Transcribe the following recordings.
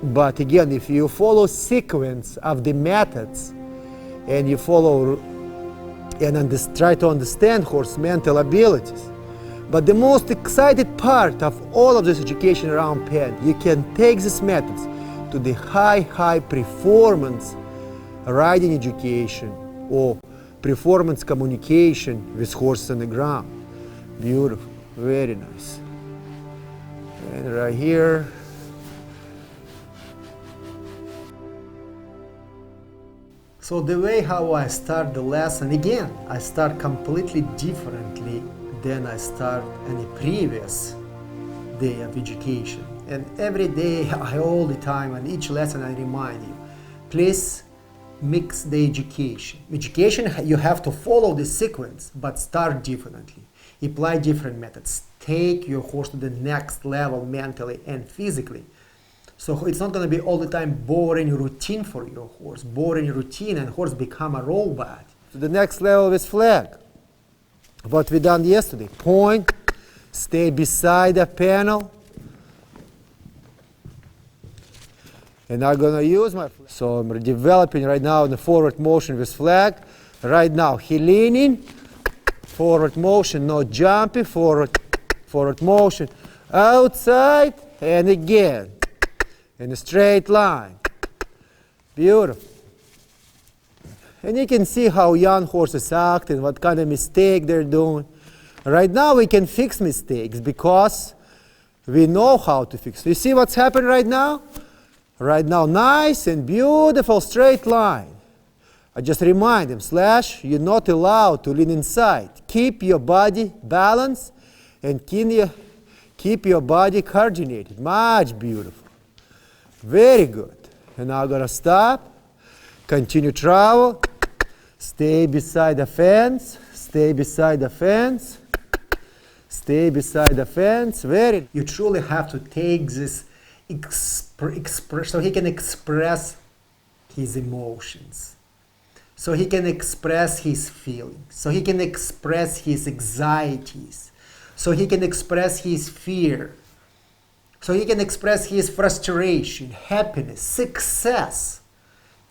But again, if you follow sequence of the methods and you follow and try to understand horse mental abilities, but the most excited part of all of this education around pen, you can take these methods to the high performance riding education or performance communication with horses on the ground. Beautiful, very nice. And right here. So the way how I start the lesson, again, I start completely differently than I start any previous day of education. And every day, all the time, and each lesson I remind you, please mix the education. Education, you have to follow the sequence, but start differently. Apply different methods. Take your horse to the next level mentally and physically. So it's not going to be all the time boring routine for your horse. Boring routine and horse become a robot. To the next level with flag. What we done yesterday. Point, stay beside the panel. And I'm going to use my flag. So I'm developing right now in the forward motion with flag. Right now he leaning. Forward motion, no jumping. Forward motion. Outside and again. In a straight line. Beautiful. And you can see how young horses act and what kind of mistake they're doing. Right now we can fix mistakes because we know how to fix. You see what's happened right now? Right now, nice and beautiful straight line. I just remind him, Slash, you're not allowed to lean inside. Keep your body balanced and keep your body coordinated. Much beautiful. Very good. And now I'm going to stop, continue travel, stay beside the fence, stay beside the fence, stay beside the fence. You truly have to take this so he can express his emotions, so he can express his feelings, so he can express his anxieties, so he can express his fear. So he can express his frustration, happiness, success.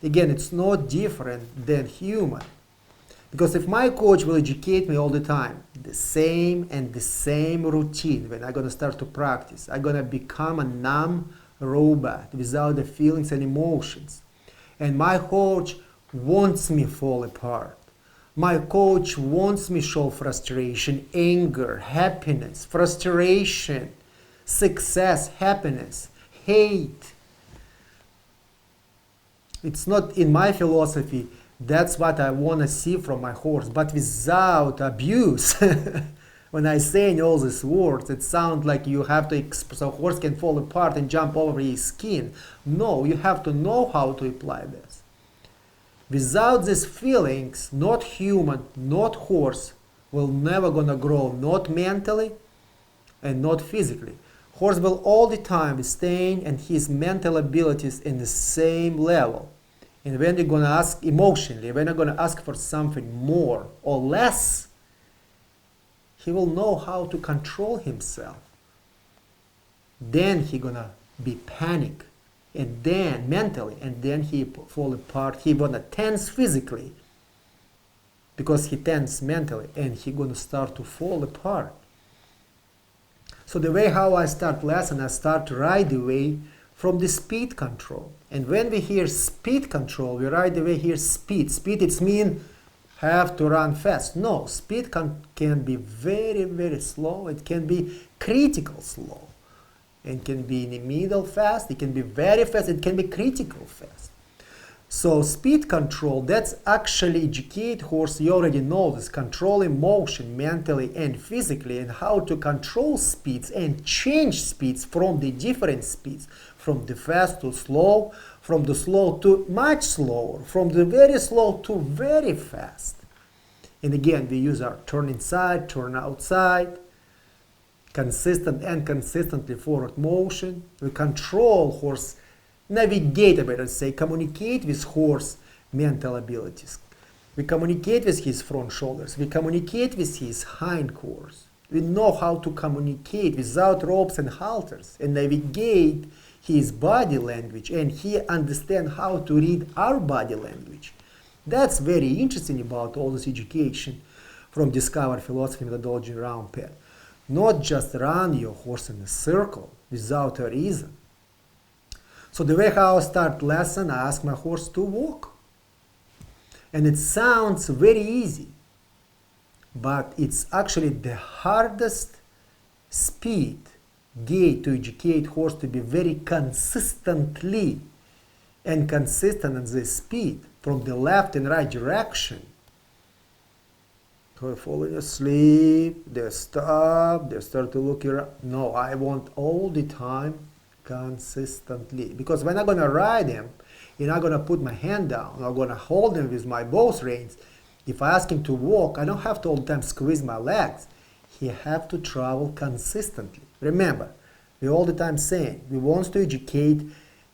Again, it's not different than human. Because if my coach will educate me all the time, the same routine, when I'm going to start to practice, I'm going to become a numb robot without the feelings and emotions. And my coach wants me fall apart. My coach wants me show frustration, anger, happiness, frustration, success, happiness, hate. It's not in my philosophy. That's what I want to see from my horse, but without abuse. When I say all these words, it sounds like you have to so a horse can fall apart and jump over his skin. No, you have to know how to apply this. Without these feelings, not human, not horse, will never gonna grow, not mentally and not physically. Horse will all the time be staying and his mental abilities in the same level. And when you're going to ask emotionally, when you're going to ask for something more or less, he will know how to control himself. Then he's going to be panic, and then mentally, and then he fall apart. He going to tense physically because he tense mentally, and he going to start to fall apart. So the way how I start lesson, I start right away from the speed control. And when we hear speed control, we right away hear speed. Speed, it's mean have to run fast. No, speed can be very slow. It can be critical slow. It can be in the middle fast. It can be very fast. It can be critical fast. So speed control, that's actually educate horse. You already know this, controlling motion mentally and physically, and how to control speeds and change speeds from the different speeds, from the fast to slow, from the slow to much slower, from the very slow to very fast. And again, we use our turn inside, turn outside, consistent and consistently forward motion. We control horse, navigate, I better say, communicate with horse mental abilities. We communicate with his front shoulders. We communicate with his hindquarters. We know how to communicate without ropes and halters and navigate his body language, and he understands how to read our body language. That's very interesting about all this education from Discover philosophy methodology around pen. Not just run your horse in a circle without a reason. So the way how I start lesson, I ask my horse to walk. And it sounds very easy, but it's actually the hardest speed gate to educate horse to be very consistently and consistent in the speed from the left and right direction. So falling asleep, they stop, they start to look around. No, I want all the time consistently. Because when I'm going to ride him, you're not going to put my hand down. I'm going to hold him with my both reins. If I ask him to walk, I don't have to all the time squeeze my legs. He have to travel consistently. Remember, we all the time saying, we want to educate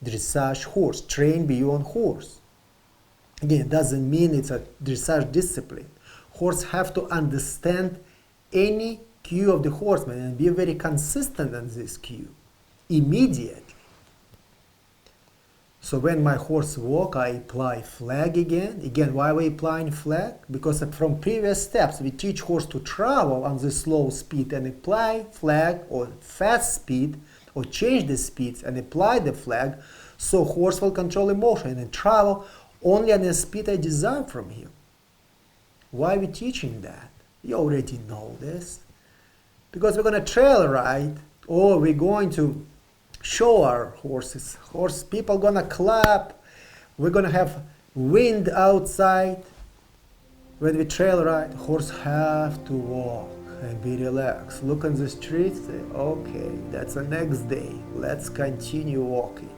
dressage horse, train beyond horse. Again, it doesn't mean it's a dressage discipline. Horse have to understand any cue of the horseman and be very consistent on this cue immediately. So when my horse walk, I apply flag again. Again, why are we applying flag? Because from previous steps, we teach horse to travel on the slow speed and apply flag, or fast speed, or change the speeds and apply the flag, so horse will control emotion and travel only on the speed I desire from him. Why are we teaching that? You already know this. Because we're going to trail ride, or we're going to show our horses. People going to clap. We're going to have wind outside. When we trail ride, horse have to walk and be relaxed. Look on the street, say, okay, that's the next day. Let's continue walking.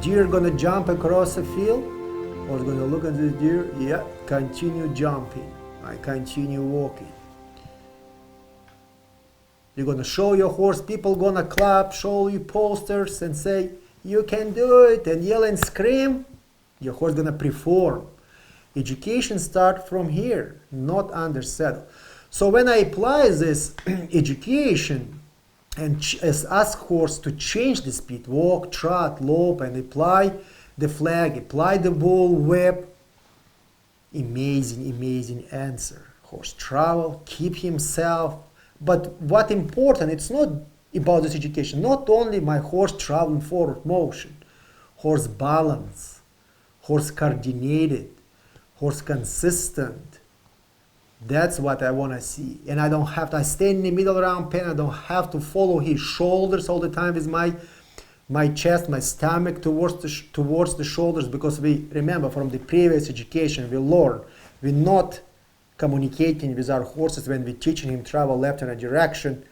Deer gonna jump across the field, or gonna look at the deer, yeah, continue jumping. I continue walking. You're gonna show your horse, people gonna clap, show you posters and say, you can do it, and yell and scream. Your horse gonna perform. Education starts from here, not under saddle. So when I apply this education, and ask horse to change the speed, walk, trot, lope, and apply the flag, apply the bull whip. Amazing, amazing answer. Horse travel, keep himself. But what important, it's not about this education. Not only my horse traveling forward motion, horse balance, horse coordinated, horse consistent. That's what I want to see. And I don't have to, I stay in the middle around pen. I don't have to follow his shoulders all the time with my chest, my stomach towards the shoulders, because we remember from the previous education we learn we're not communicating with our horses when we're teaching him travel left in a direction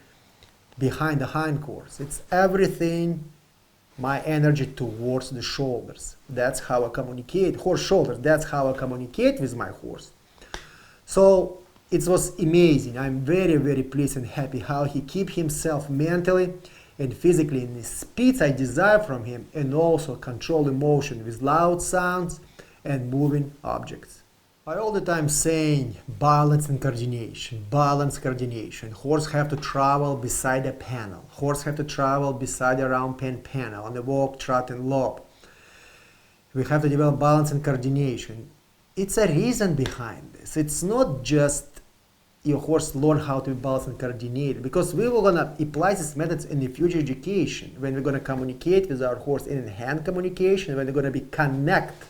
behind the hindquarters. It's everything, my energy towards the shoulders. That's how I communicate, horse shoulders. That's how I communicate with my horse. So it was amazing. I'm very, very pleased and happy how he keep himself mentally and physically in the speeds I desire from him, and also control emotion with loud sounds and moving objects. I all the time saying balance and coordination, balance, coordination. Horse have to travel beside a panel. Horse have to travel beside a round pen panel on the walk, trot, and lope. We have to develop balance and coordination. It's a reason behind this. It's not just your horse learn how to be balanced and coordinated, because we were gonna apply these methods in the future education when we're gonna communicate with our horse in hand communication, when we're gonna be connect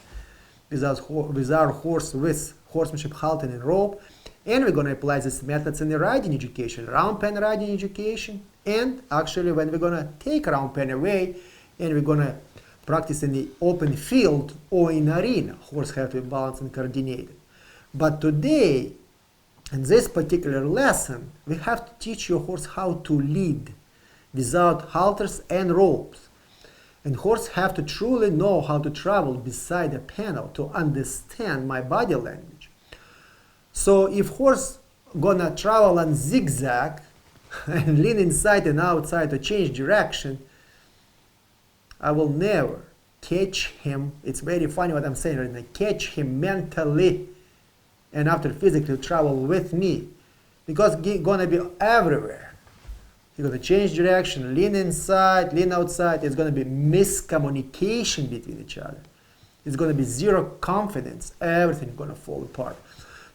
with our horse with horsemanship, halting, and rope, and we're gonna apply these methods in the riding education, round pen riding education, and actually when we're gonna take round pen away and we're gonna practice in the open field or in arena, horse have to be balanced and coordinated. But today, in this particular lesson, we have to teach your horse how to lead without halters and ropes. And horse have to truly know how to travel beside a panel to understand my body language. So if horse gonna travel on zigzag and lean inside and outside to change direction, I will never catch him. It's very funny what I'm saying right now. Catch him mentally and after physically travel with me, because he's gonna be everywhere. He's gonna change direction, lean inside, lean outside. It's gonna be miscommunication between each other. It's gonna be zero confidence. Everything's gonna fall apart.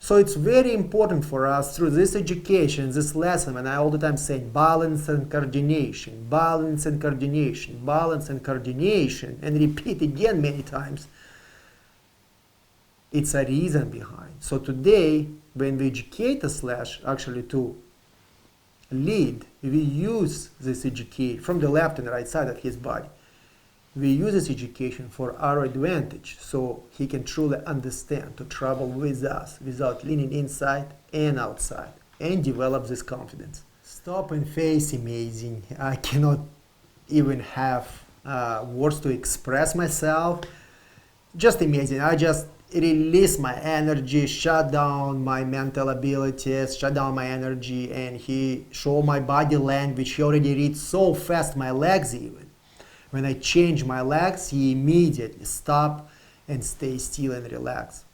So it's very important for us through this education, this lesson, and I all the time say balance and coordination, balance and coordination, balance and coordination, and repeat again many times. It's a reason behind. So today, when we educate a slash actually to lead, we use this education from the left and right side of his body. We use this education for our advantage, so he can truly understand to travel with us without leaning inside and outside, and develop this confidence. Stop and face, amazing. I cannot even have words to express myself. Just amazing. I just release my energy, shut down my mental abilities, shut down my energy, and he showed my body language. He already read so fast my legs even. When I change my legs, he immediately stop and stay still and relax.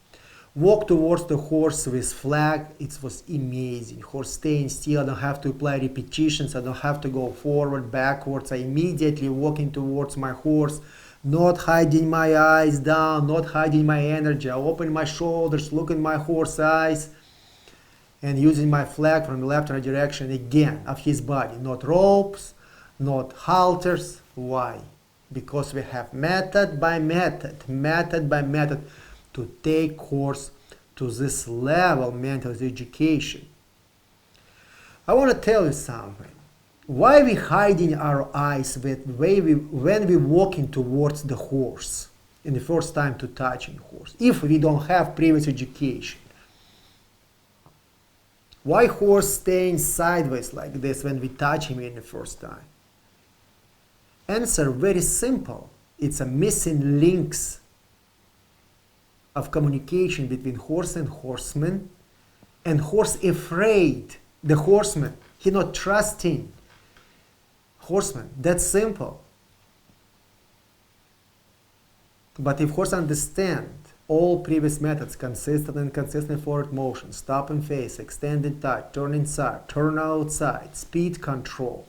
Walk towards the horse with flag. It was amazing. Horse staying still. I don't have to apply repetitions. I don't have to go forward, backwards. I immediately walking towards my horse, not hiding my eyes down, not hiding my energy. I open my shoulders, look in my horse's eyes, and using my flag from the left and right direction again of his body. Not ropes, not halters. Why? Because we have method by method to take horse to this level mental education. I want to tell you something. Why we hiding our eyes when we walking towards the horse in the first time to touching horse, if we don't have previous education? Why horse staying sideways like this when we touch him in the first time? Answer very simple. It's a missing links of communication between horse and horseman, and horse afraid the horseman. He not trusting horseman. That's simple. But if horse understand all previous methods, consistent and consistent forward motion, stop and face, extend and touch, turn inside, turn outside, speed control,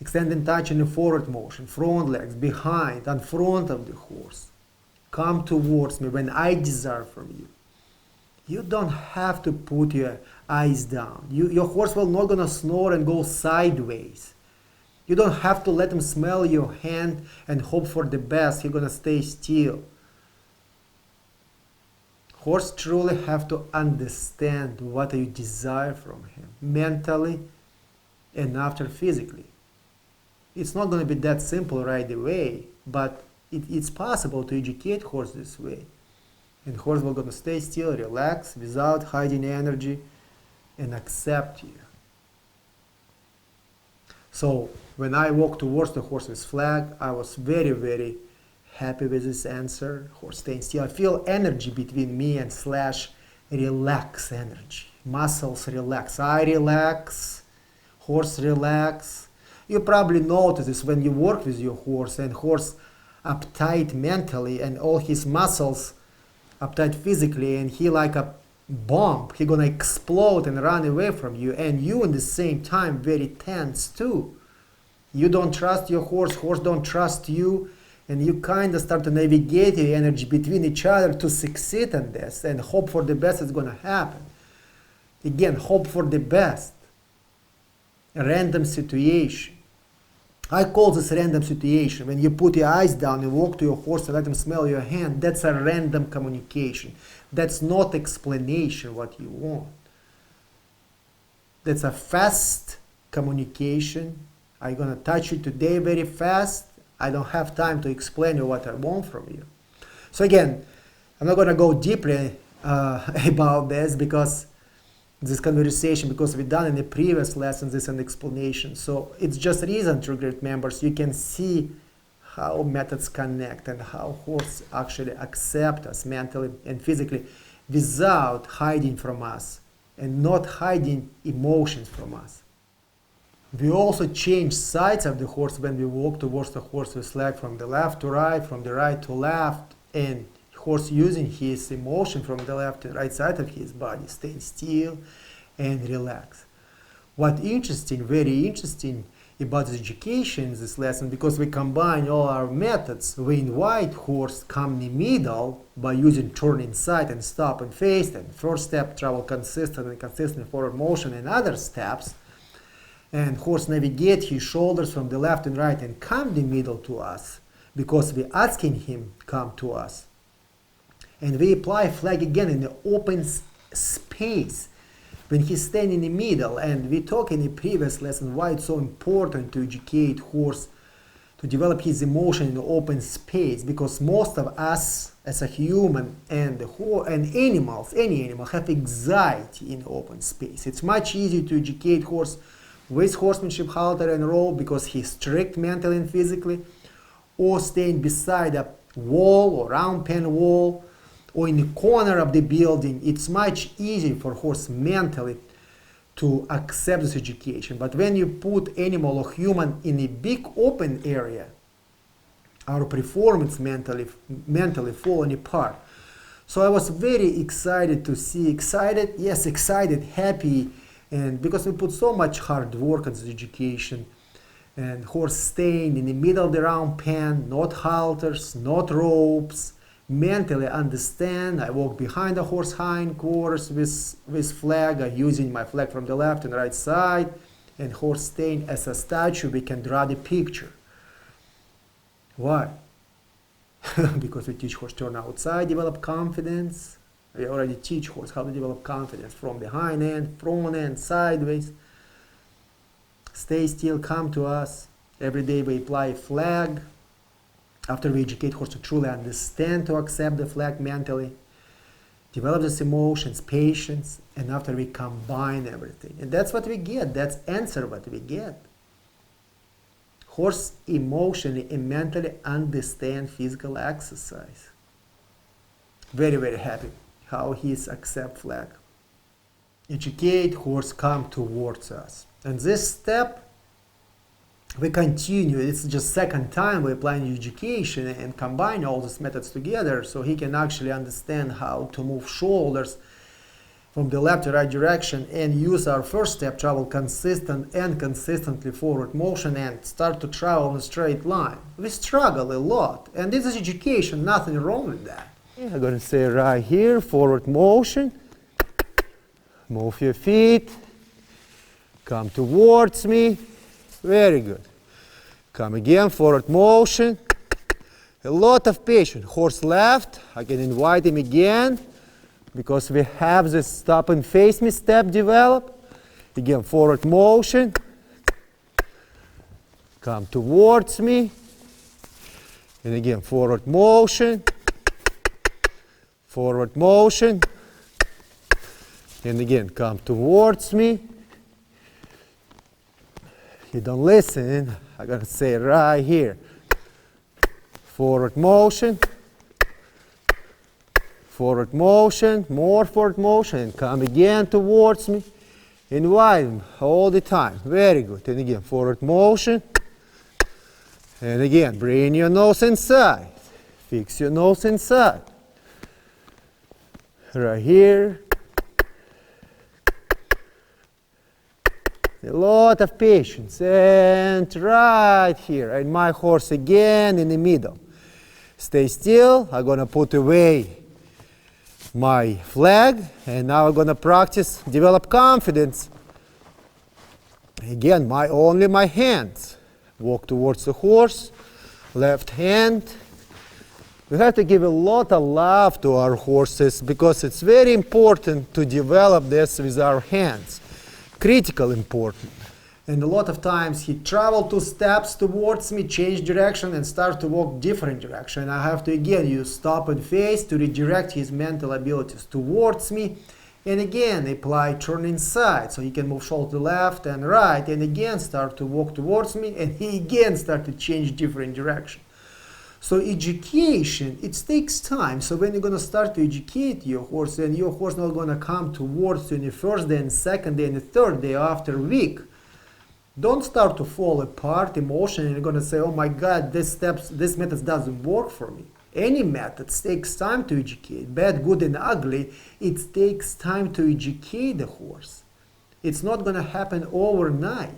extend and touch in the forward motion, front legs, behind, and front of the horse. Come towards me when I desire from you. You don't have to put your eyes down. Your horse will not gonna snore and go sideways. You don't have to let him smell your hand and hope for the best. He's gonna stay still. Horse truly have to understand what you desire from him, mentally and after physically. It's not going to be that simple right away, but it's possible to educate horse this way. And horse will going to stay still, relax, without hiding energy, and accept you. So when I walked towards the horse with flag, I was very, very happy with this answer. Horse staying still. I feel energy between me and slash relax energy. Muscles relax. I relax. Horse relax. You probably notice this when you work with your horse and horse uptight mentally and all his muscles uptight physically, and he like a bomb. He gonna explode and run away from you, and you in the same time very tense too. You don't trust your horse, horse don't trust you, and you kind of start to navigate your energy between each other to succeed in this and hope for the best is gonna happen. Again, hope for the best. A random situation. I call this random situation. When you put your eyes down and walk to your horse and let him smell your hand, that's a random communication. That's not explanation what you want. That's a fast communication. I'm going to touch you today very fast. I don't have time to explain you what I want from you. So again, I'm not going to go deeply about this because this conversation, because we've done in the previous lessons, is an explanation. So it's just reason, true great members, you can see how methods connect and how horse actually accept us mentally and physically without hiding from us and not hiding emotions from us. We also change sides of the horse when we walk towards the horse with leg from the left to right, from the right to left, and horse using his emotion from the left to right side of his body, stay still and relax. What interesting, very interesting about this education, this lesson, because we combine all our methods, we invite horse come in the middle by using turn inside and stop and face, and first step, travel consistent and consistent forward motion, and other steps, and horse navigate his shoulders from the left and right and come the middle to us, because we're asking him come to us. And we apply flag again in the open space when he's standing in the middle. And we talked in the previous lesson why it's so important to educate horse to develop his emotion in the open space, because most of us as a human and animals, any animal, have anxiety in the open space. It's much easier to educate horse with horsemanship, halter and rope because he's strict mentally and physically, or staying beside a wall or round pen wall, or in the corner of the building. It's much easier for horse mentally to accept this education. But when you put animal or human in a big open area, our performance mentally falling apart. So I was very excited to see, excited, happy, and because we put so much hard work on this education, and horse staying in the middle of the round pen, not halters, not ropes, mentally understand. I walk behind the horse hind quarters with flag. I'm using my flag from the left and right side, and horse staying as a statue. We can draw the picture. Why? Because we teach horse turn outside, develop confidence. We already teach horse how to develop confidence from behind end, front end, sideways. Stay still, come to us. Every day we apply a flag. After we educate horse to truly understand, to accept the flag mentally, develop these emotions, patience, and after we combine everything. And that's what we get. That's answer what we get. Horse emotionally and mentally understand physical exercise. Very, very happy how he's accept flag. Educate, horse come towards us. And this step, we continue. It's just second time we're applying education and combine all these methods together so he can actually understand how to move shoulders from the left to right direction and use our first step, travel consistent and consistently forward motion and start to travel in a straight line. We struggle a lot, and this is education, nothing wrong with that. I'm going to say right here, forward motion, move your feet, come towards me. Very good. Come again, forward motion. A lot of patience. Horse left. I can invite him again because we have this stop and face me step develop. Again, forward motion. Come towards me. And again, forward motion. Forward motion. And again, come towards me. You don't listen, I gotta say right here. Forward motion, more forward motion, and come again towards me. Invite him all the time. Very good. And again, forward motion. And again, bring your nose inside. Fix your nose inside. right here. A lot of patience. And right here. And my horse again in the middle. Stay still. I'm going to put away my flag. And now I'm going to practice, develop confidence. Again, only my hands. Walk towards the horse. Left hand. We have to give a lot of love to our horses because it's very important to develop this with our hands. Critical important. And a lot of times he travel 2 steps towards me, change direction and start to walk different direction. I have to again use stop and face to redirect his mental abilities towards me. And again apply turn inside so he can move shoulder left and right and again start to walk towards me and he again start to change different direction. So education, it takes time. So when you're going to start to educate your horse, and your horse not going to come towards you in the first day and second day and the third day after a week, don't start to fall apart emotionally and you're going to say, oh my God, this method doesn't work for me. Any method takes time to educate. Bad, good, and ugly, it takes time to educate the horse. It's not going to happen overnight.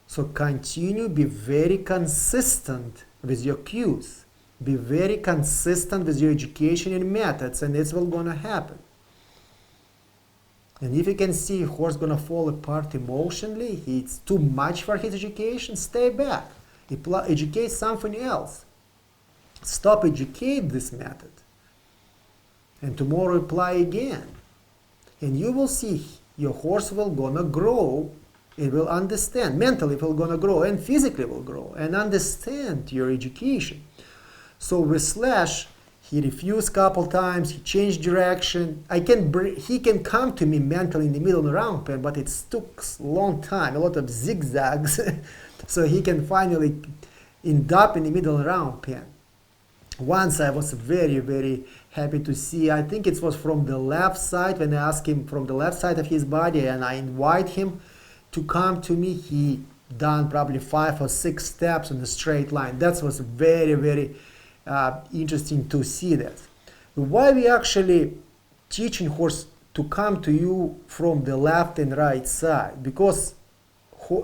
So continue, be very consistent with your cues. Be very consistent with your education and methods, and it's what's going to happen. And if you can see a horse going to fall apart emotionally, it's too much for his education, stay back. Educate something else. Stop educate this method. And tomorrow apply again. And you will see your horse will gonna grow. It will understand. Mentally it will gonna grow and physically will grow and understand your education. So with Slash, he refused a couple times, he changed direction. He can come to me mentally in the middle of the round pen, but it took a long time, a lot of zigzags. So he can finally end up in the middle of the round pen. Once I was very, very happy to see, I think it was from the left side, when I asked him from the left side of his body and I invite him to come to me, he done probably 5 or 6 steps in a straight line. That was very, very interesting to see that. Why we actually teaching horse to come to you from the left and right side? Because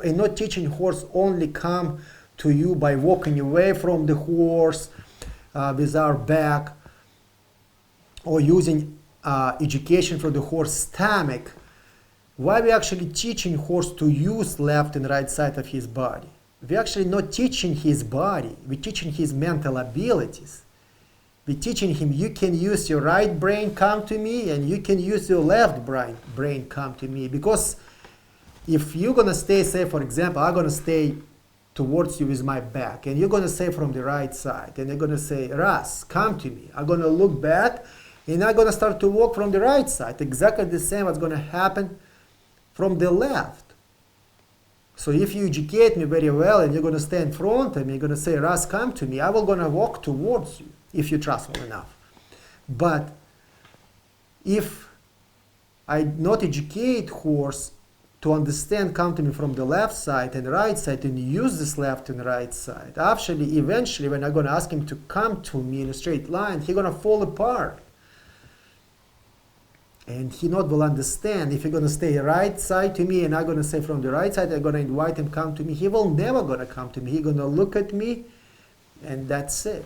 and not teaching horse only come to you by walking away from the horse with our back or using education for the horse stomach. Why we actually teaching horse to use left and right side of his body? We're actually not teaching his body, we're teaching his mental abilities. We're teaching him you can use your right brain, come to me, and you can use your left brain, come to me. Because if you're going to stay, say for example, I'm going to stay towards you with my back, and you're going to say from the right side, and you're going to say, Russ, come to me. I'm going to look back, and I'm going to start to walk from the right side. Exactly the same what's going to happen from the left. So if you educate me very well, and you're going to stay in front of me, you're going to say, Russ, come to me, I will going to walk towards you, if you trust me enough. But if I not educate horse to understand, come to me from the left side and right side and use this left and right side, actually, eventually, when I'm going to ask him to come to me in a straight line, he's going to fall apart. And he not will understand. If you're going to stay right side to me and I'm going to say from the right side, I'm going to invite him come to me, he will never going to come to me. He's going to look at me and that's it.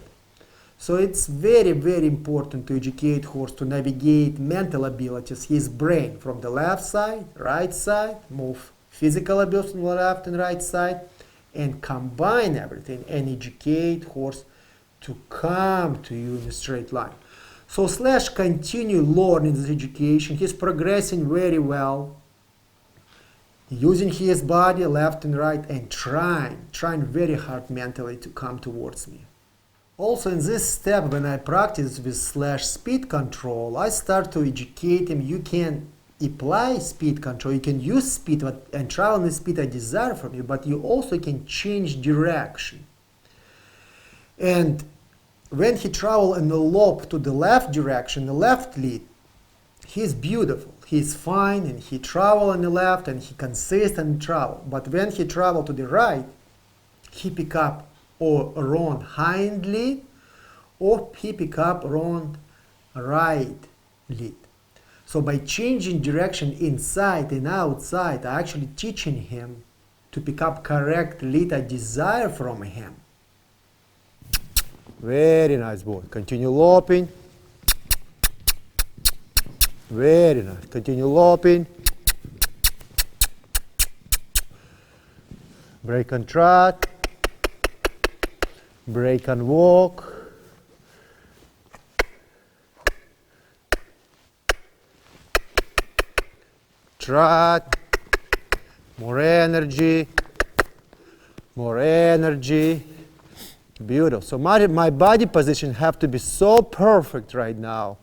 So it's very, very important to educate horse to navigate mental abilities, his brain from the left side, right side, move physical abilities from the left and right side, and combine everything and educate horse to come to you in a straight line. So Slash continue learning this education. He's progressing very well, using his body left and right and trying very hard mentally to come towards me. Also in this step, when I practice with Slash speed control, I start to educate him. You can apply speed control, you can use speed and travel in the speed I desire from you, but you also can change direction. And when he travel in the lope to the left direction, the left lead, he's beautiful, he's fine, and he travel on the left and he consistent travel. But when he travel to the right, he pick up or wrong hind lead, or he pick up wrong right lead. So by changing direction inside and outside, I actually teaching him to pick up correct lead I desire from him. Very nice, boy. Continue loping. Very nice. Continue loping. Break and trot. Break and walk. Trot. More energy. More energy. Beautiful. So my body position have to be so perfect right now.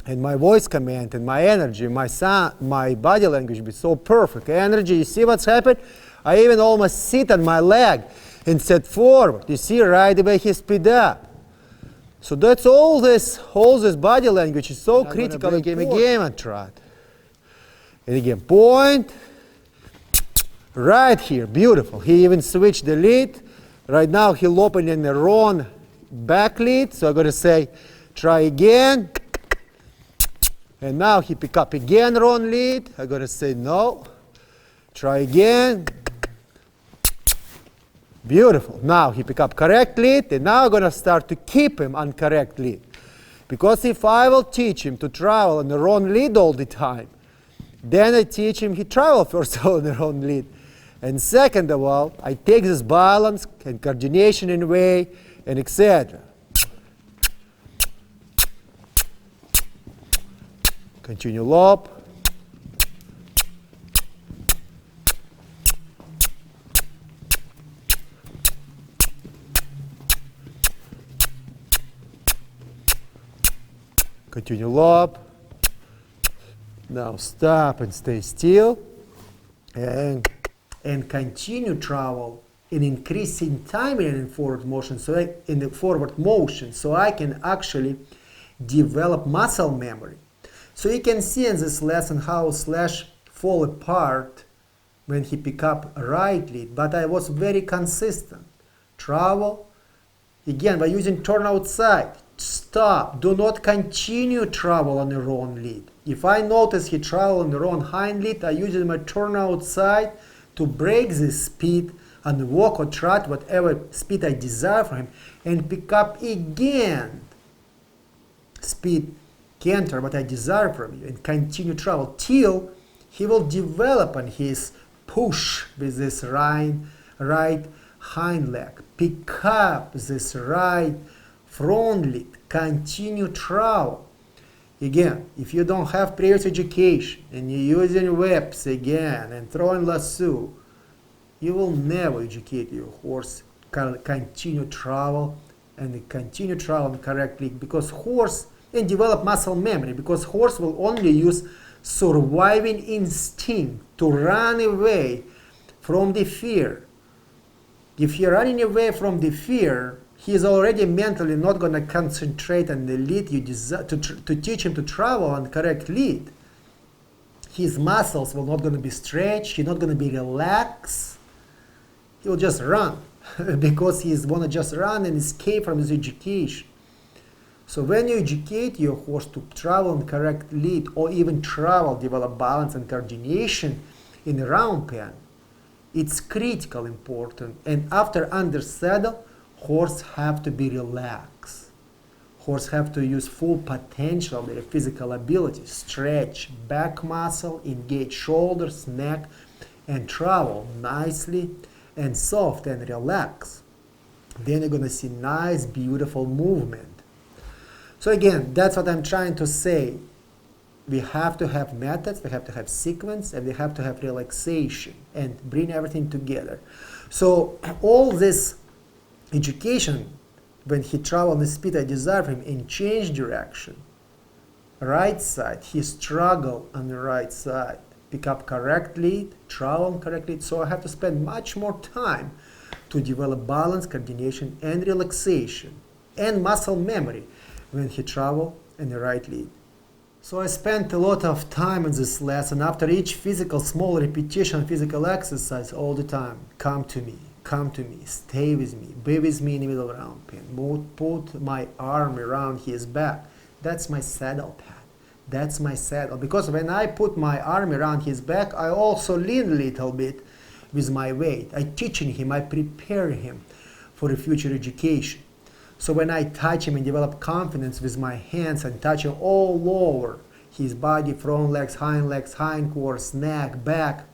And my voice command and my energy, my body language be so perfect. Energy, you see what's happened? I even almost sit on my leg and set forward. You see right away he speed up. So that's all this body language is so critical again and trot. And again, point. Right here, beautiful. He even switched the lead. Right now he opened in the wrong back lead. So I'm going to say, try again. And now he pick up again wrong lead. I'm going to say no. Try again. Beautiful. Now he pick up correct lead, and now I'm going to start to keep him on correct lead. Because if I will teach him to travel on the wrong lead all the time, then I teach him he travel first of all on the wrong lead. And second of all, I take this balance and coordination in way and etc. Continue lop. Continue lop. Now stop and stay still. And continue travel in increasing time in forward motion, in the forward motion, so I can actually develop muscle memory. So you can see in this lesson how Slash fall apart when he pick up right lead, but I was very consistent. Travel, again by using turn outside, stop, do not continue travel on the wrong lead. If I notice he travel on the wrong hind lead, I use my turn outside to break this speed and walk or trot, whatever speed I desire from him, and pick up again speed, canter, what I desire from you, and continue travel till he will develop on his push with this right hind leg. Pick up this right front lead, continue travel. Again, if you don't have previous education and you're using whips again and throwing lasso, you will never educate your horse continue travel and continue travel correctly, because horse and develop muscle memory, because horse will only use surviving instinct to run away from the fear. If you're running away from the fear, he is already mentally not going to concentrate on the lead you desire to teach him to travel on correct lead. His muscles will not going to be stretched. He's not going to be relaxed. He will just run because he's want to just run and escape from his education. So when you educate your horse to travel on correct lead, or even travel, develop balance and coordination in the round pen, it's critical important. And after under saddle, horse have to be relaxed. Horse have to use full potential of their physical ability, stretch back muscle, engage shoulders, neck, and travel nicely and soft and relax. Then you're going to see nice, beautiful movement. So again, that's what I'm trying to say. We have to have methods, we have to have sequence, and we have to have relaxation and bring everything together. So all this education, when he travel on the speed I desire from him and change direction, right side, he struggle on the right side, pick up correct lead, travel correctly. So I have to spend much more time to develop balance, coordination, and relaxation, and muscle memory when he travel in the right lead. So I spent a lot of time in this lesson. After each physical small repetition, physical exercise, all the time, come to me, stay with me, be with me in the middle round pen, put my arm around his back, That's my saddle pad. That's my saddle. Because when I put my arm around his back, I also lean a little bit with my weight. I teaching him, I prepare him for a future education. So when I touch him and develop confidence with my hands and touch him all over his body, front legs, hindquarters, neck, back,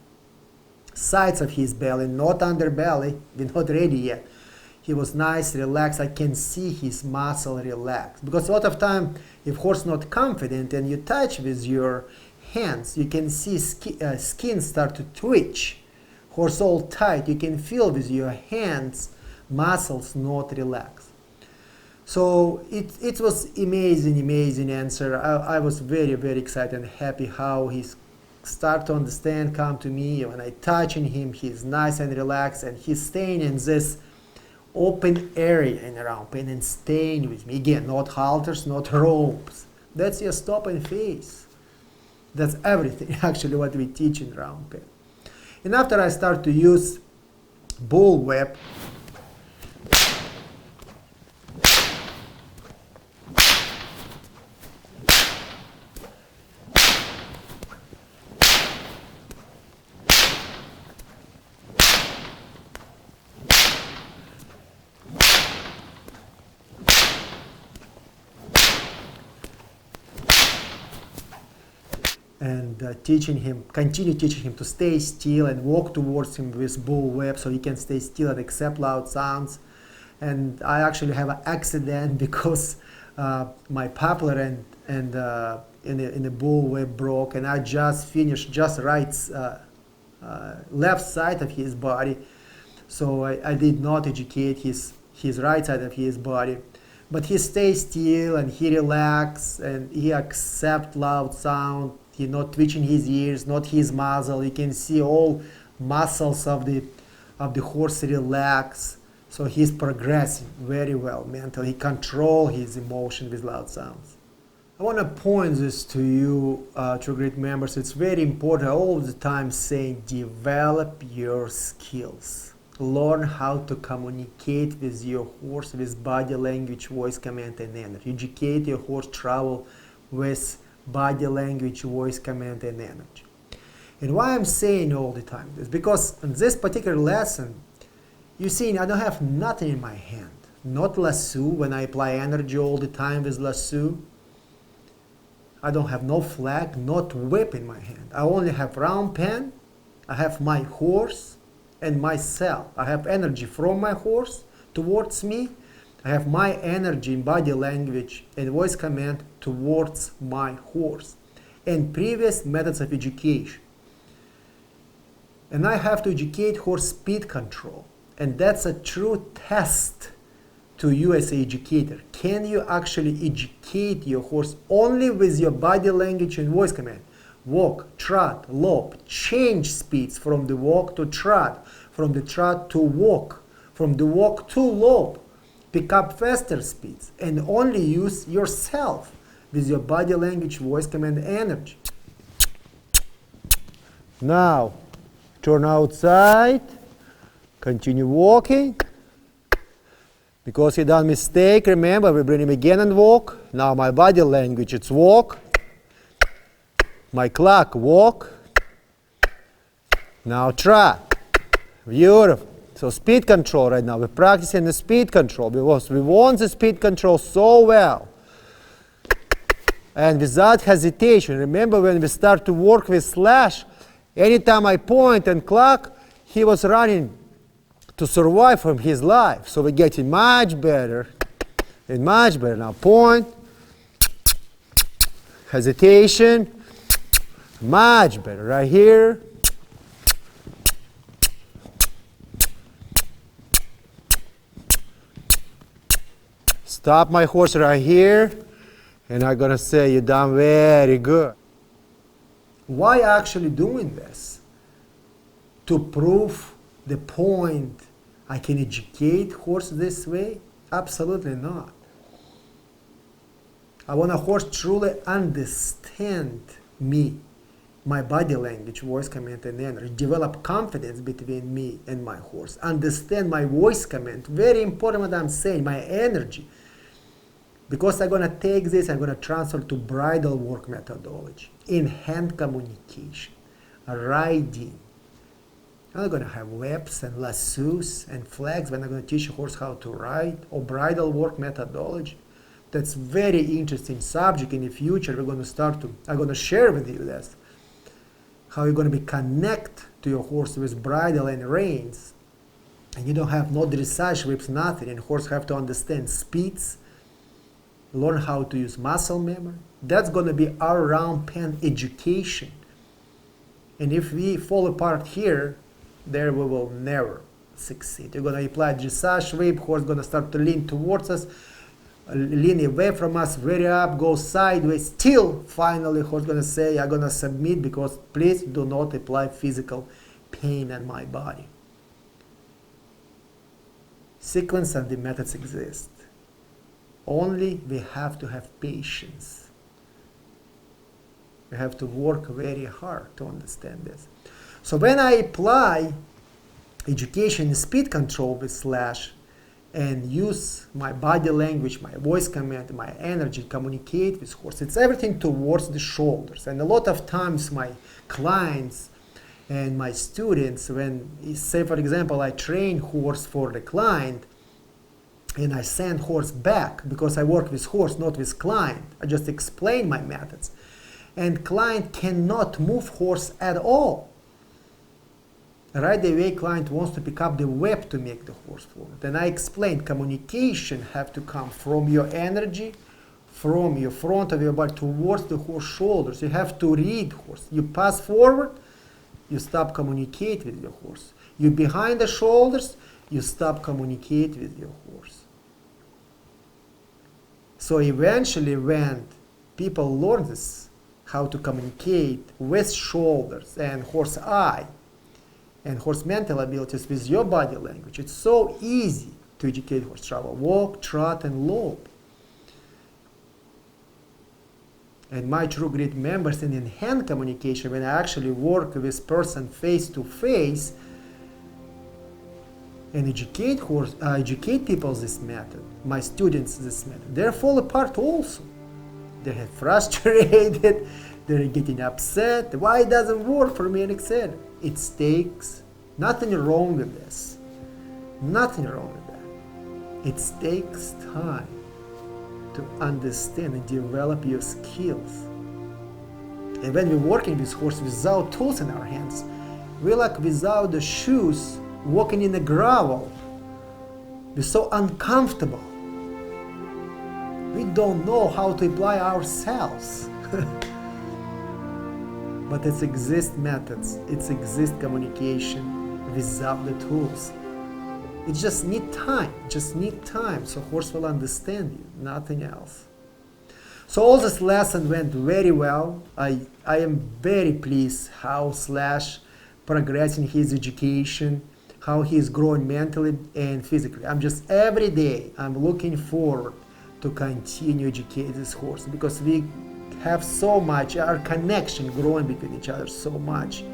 sides of his belly, not underbelly, we're not ready yet. He was nice, relaxed. I can see his muscle relax. Because a lot of time, if horse not confident and you touch with your hands, you can see skin start to twitch. Horse all tight. You can feel with your hands muscles not relaxed. So it was amazing answer. I was very excited and happy how he start to understand, come to me. When I touching him, he's nice and relaxed, and he's staying in this open area in a round pen and staying with me. Again, not halters, not ropes. That's your stop and face. That's everything actually what we teach in round pen. And after I start to use bull whip, and continue teaching him to stay still and walk towards him with bull whip so he can stay still and accept loud sounds. And I actually have an accident because my poplar in the bull whip broke, and I just finished just left side of his body, so I did not educate his right side of his body. But he stays still and he relax and he accept loud sound. He not twitching his ears, not his muzzle. You can see all muscles of the horse relax. So he's progressing very well mentally. He control his emotion with loud sounds. I want to point this to you, to great members. It's very important all the time saying develop your skills. Learn how to communicate with your horse with body language, voice command, and energy. Educate your horse travel with body language, voice command, and energy. And why I'm saying all the time this? Because in this particular lesson, you see, I don't have nothing in my hand. Not lasso, when I apply energy all the time with lasso. I don't have no flag, not whip in my hand. I only have round pen, I have my horse and myself. I have energy from my horse towards me. I have my energy in body language and voice command towards my horse. And previous methods of education. And I have to educate horse speed control. And that's a true test to you as an educator. Can you actually educate your horse only with your body language and voice command? Walk, trot, lope, change speeds from the walk to trot, from the trot to walk, from the walk to lope. Pick up faster speeds and only use yourself with your body language, voice command, energy. Now, turn outside, continue walking. Because you done mistake, remember, we bring him again and walk. Now my body language, it's walk. My clock, walk. Now trot. Beautiful. So speed control right now. We're practicing the speed control because we want the speed control so well. And without hesitation, remember when we start to work with slash, anytime I point and clock, he was running to survive from his life. So we're getting much better and much better. Now point, hesitation, much better. Right here. Stop my horse right here. And I'm going to say, you're done very good. Why actually doing this? To prove the point I can educate horse this way? Absolutely not. I want a horse truly understand me, my body language, voice command, and energy. Develop confidence between me and my horse. Understand my voice command. Very important what I'm saying, my energy. Because I'm gonna take this, I'm gonna transfer to bridle work methodology, in hand communication, riding. I'm not gonna have whips and lassos and flags when I'm gonna teach a horse how to ride, or bridle work methodology. That's very interesting subject. In the future I'm gonna share with you this, how you're gonna be connect to your horse with bridle and reins, and you don't have no dressage whips, nothing, and horse have to understand speeds, learn how to use muscle memory. That's gonna be our round pen education. And if we fall apart here, there we will never succeed. You're gonna apply dressage whip, horse gonna start to lean towards us, lean away from us, very up, go sideways. Still, finally, horse gonna say, I'm gonna submit because please do not apply physical pain on my body. Sequence and the methods exist. Only we have to have patience. We have to work very hard to understand this. So when I apply education and speed control with slash, and use my body language, my voice command, my energy, communicate with horse. It's everything towards the shoulders. And a lot of times my clients and my students, when, say for example, I train horse for the client, and I send horse back, because I work with horse, not with client. I just explain my methods. And client cannot move horse at all. Right away, client wants to pick up the whip to make the horse forward. And I explained communication have to come from your energy, from your front of your body towards the horse shoulders. You have to read horse. You pass forward, you stop communicate with your horse. You behind the shoulders, you stop communicate with your horse. So eventually, when people learn this, how to communicate with shoulders and horse eye, and horse mental abilities with your body language, it's so easy to educate horse travel, walk, trot, and lope. And my true grit members in hand communication, when I actually work with person face to face and educate people this method, my students this method, they fall apart also. They get frustrated, they're getting upset, why it doesn't work for me, and etc. It takes nothing wrong with this. Nothing wrong with that. It takes time to understand and develop your skills. And when we're working with horse without tools in our hands, we're like without the shoes, walking in the gravel. We're so uncomfortable. We don't know how to apply ourselves. But it exists methods, it exists communication without the tools. It just need time, so horse will understand you, nothing else. So all this lesson went very well. I am very pleased how Slash progressing his education, how he is growing mentally and physically. Every day, I'm looking forward to continue educate this horse, because we have so much, our connection growing between each other so much.